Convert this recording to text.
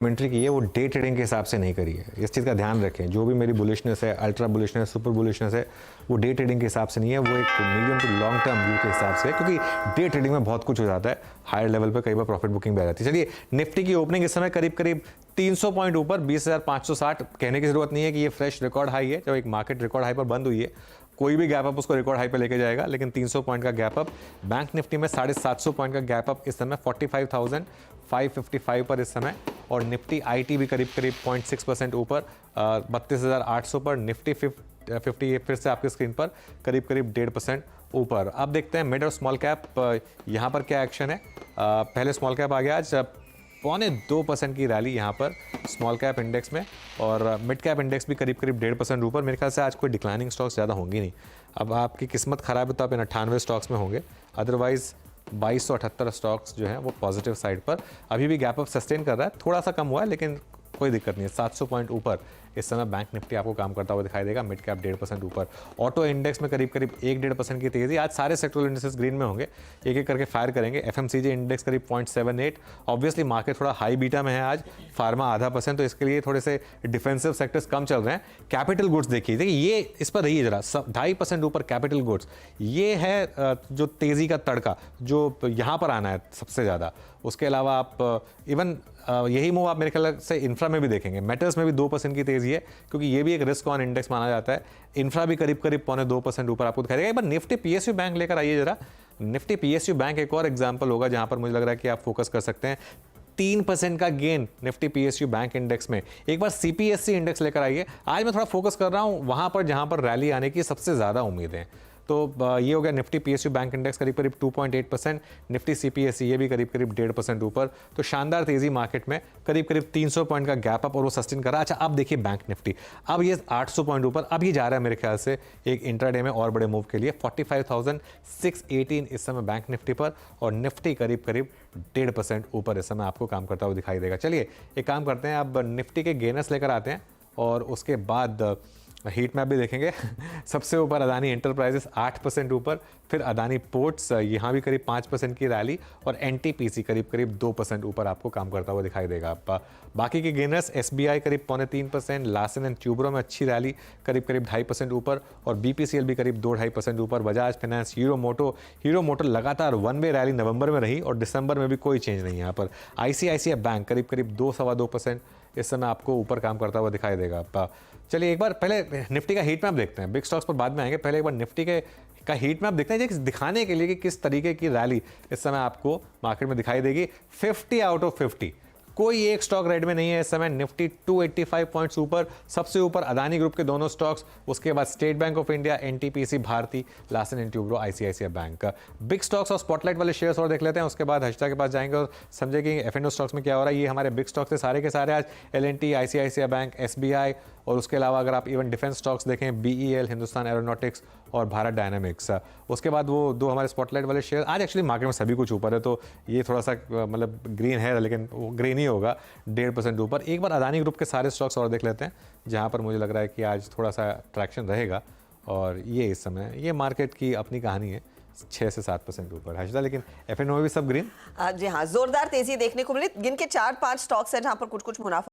Commentary की है वो डे ट्रेडिंग के हिसाब से नहीं करी है। इस चीज़ का ध्यान रखें। जो भी मेरी बुलिशनेस है, अल्ट्रा बुलिशनेस, सुपर बुलिशनेस है, वो डे ट्रेडिंग के हिसाब से नहीं है, वो एक medium to long term view के हिसाब से, क्योंकि डे ट्रेडिंग में बहुत कुछ हो जाता है। हायर लेवल पे कई बार प्रॉफिट बुकिंग भी आ जाती है। चलिए, निफ्टी की ओपनिंग इस समय करीब करीब 300 पॉइंट ऊपर 20,560। कहने की जरूरत नहीं है कि ये फ्रेश रिकॉर्ड हाई है। जब एक मार्केट रिकॉर्ड हाई पर बंद हुई है, कोई भी गैप अप उसको रिकॉर्ड हाई पे लेके जाएगा, लेकिन 300 पॉइंट का गैप अप। बैंक निफ्टी में 750 पॉइंट का गैप अप इस समय 45,555 पर इस समय। और निफ्टी आईटी भी करीब करीब 0.6% ऊपर 32,800 पर। निफ्टी 50 फिर से आपकी स्क्रीन पर करीब करीब 1.5% ऊपर। अब देखते हैं मिड और स्मॉल कैप यहाँ पर क्या एक्शन है। पहले स्मॉल कैप आ गया आज 0.25% की रैली यहाँ पर स्मॉल कैप इंडेक्स में, और मिड कैप इंडेक्स भी करीब करीब 1.5% ऊपर। मेरे ख्याल से आज कोई डिक्लाइनिंग स्टॉक्स ज़्यादा होंगी नहीं। अब आपकी किस्मत ख़राब है तो आप इन 98 स्टॉक्स में होंगे, अदरवाइज़ 2278 स्टॉक्स जो हैं वो पॉजिटिव साइड पर। अभी भी गैप अप सस्टेन कर रहा है, थोड़ा सा कम हुआ है लेकिन कोई दिक्कत नहीं है। 700 पॉइंट ऊपर इस समय बैंक निफ्टी आपको काम करता हुआ दिखाई देगा। मिड कैप 1.5% ऊपर। ऑटो इंडेक्स में करीब करीब 1-1.5% की तेजी। आज सारे सेक्टरल इंडेक्सेस ग्रीन में होंगे, एक एक करके फायर करेंगे। एफएमसीजी इंडेक्स करीब 0.78। ऑब्वियसली मार्केट थोड़ा हाई बीटा में है आज। फार्मा ½ तो इसके लिए थोड़े से डिफेंसिव सेक्टर्स कम चल रहे हैं। कैपिटल गुड्स देखिए ये इस पर रहिए जरा, 2.5% ऊपर कैपिटल गुड्स। ये है जो तेजी का तड़का जो यहाँ पर आना है सबसे ज़्यादा। उसके अलावा आप इवन यही मूव आप मेरे ख्याल से इंफ्रा में भी देखेंगे। मेटल्स में भी 2% की तेजी है, क्योंकि ये भी एक रिस्क ऑन इंडेक्स माना जाता है। इंफ्रा भी करीब करीब 0.25% ऊपर आपको दिखाई देगा। एक बार निफ्टी पीएसयू बैंक लेकर आइए जरा। निफ्टी पीएसयू बैंक एक और एग्जाम्पल होगा जहां पर मुझे लग रहा है कि आप फोकस कर सकते हैं। 3% का gain Nifty PSU bank index में। एक बार सीपीएससी इंडेक्स लेकर आइए। आज मैं थोड़ा फोकस कर रहा हूं वहां पर जहां पर रैली आने की सबसे ज्यादा उम्मीद है। तो ये हो गया निफ्टी पीएसयू बैंक इंडेक्स करीब करीब 2.8%। निफ्टी सीपीएससी ये भी करीब करीब 1.5% ऊपर। तो शानदार तेजी मार्केट में, करीब करीब 300 पॉइंट का गैप अप और वो सस्टेन कर रहा है। अच्छा, अब देखिए बैंक निफ्टी, अब ये 800 पॉइंट ऊपर। अब ये जा रहा है मेरे ख्याल से एक इंट्राडे में और बड़े मूव के लिए। 45,618 इस समय बैंक निफ्टी पर, और निफ्टी करीब करीब 1.5% ऊपर इस समय आपको काम करता हुआ दिखाई देगा। चलिए एक काम करते हैं, अब निफ्टी के गेनर्स लेकर आते हैं और उसके बाद हीट मैप भी देखेंगे। सबसे ऊपर अदानी एंटरप्राइजेस 8% ऊपर, फिर अदानी पोर्ट्स यहाँ भी करीब 5% की रैली, और एनटीपीसी करीब करीब 2% ऊपर आपको काम करता हुआ दिखाई देगा। बाकी के गेनर्स एसबीआई करीब 0.3%, लार्सन एंड ट्यूब्रो में अच्छी रैली करीब करीब 2.5% ऊपर, और बीपीसीएल भी करीब 2-2.5% ऊपर। बजाज फाइनेंस, हीरो मोटो लगातार वन वे रैली नवंबर में रही और दिसंबर में भी कोई चेंज नहीं यहाँ पर। आईसीआईसीआई बैंक करीब करीब 2-2.25% इस समय आपको ऊपर काम करता हुआ दिखाई देगा। चलिए एक बार पहले निफ्टी का हीट मैप देखते हैं, बिग स्टॉक्स पर बाद में आएंगे। पहले एक बार निफ्टी का हीट मैप देखते हैं, दिखाने के लिए कि किस तरीके की रैली इस समय आपको मार्केट में दिखाई देगी। 50 आउट ऑफ 50 कोई एक स्टॉक रेड में नहीं है इस समय। निफ्टी 285 पॉइंट्स ऊपर, सबसे ऊपर अदानी ग्रुप के दोनों स्टॉक्स, उसके बाद State Bank of India, NTPC, Bharti, Larsen and Toubro, ICICI bank. Big stocks और स्पॉटलाइट वाले शेयर्स और देख लेते हैं, उसके बाद हर्षिता के पास जाएंगे और समझेंगे एफएनओ स्टॉक्स में क्या हो रहा है। ये हमारे बिग स्टॉक्स थे सारे के सारे आज, एलएनटी, आईसीआईसीआई बैंक, एसबीआई, और उसके अलावा अगर आप इवन डिफेंस स्टॉक्स देखें, बीईएल, हिंदुस्तान एरोनॉटिक्स और भारत डायनामिक्स। उसके बाद वो दो हमारे स्पॉटलाइट वाले शेयर। आज एक्चुअली मार्केट में सभी कुछ ऊपर है, तो ये थोड़ा सा मतलब ग्रीन है, लेकिन वो ग्रीन ही होगा, 1.5% ऊपर। एक बार अदानी ग्रुप के सारे स्टॉक्स और देख लेते हैं, जहाँ पर मुझे लग रहा है कि आज थोड़ा सा ट्रैक्शन रहेगा। और ये इस समय ये मार्केट की अपनी कहानी है, 6 से 7% ऊपर हर्षिता, लेकिन एफएनओ भी सब ग्रीन। जी हाँ, जोरदार तेजी देखने को मिली। गिन के 4-5 स्टॉक्स हैं जहां पर कुछ कुछ मुनाफा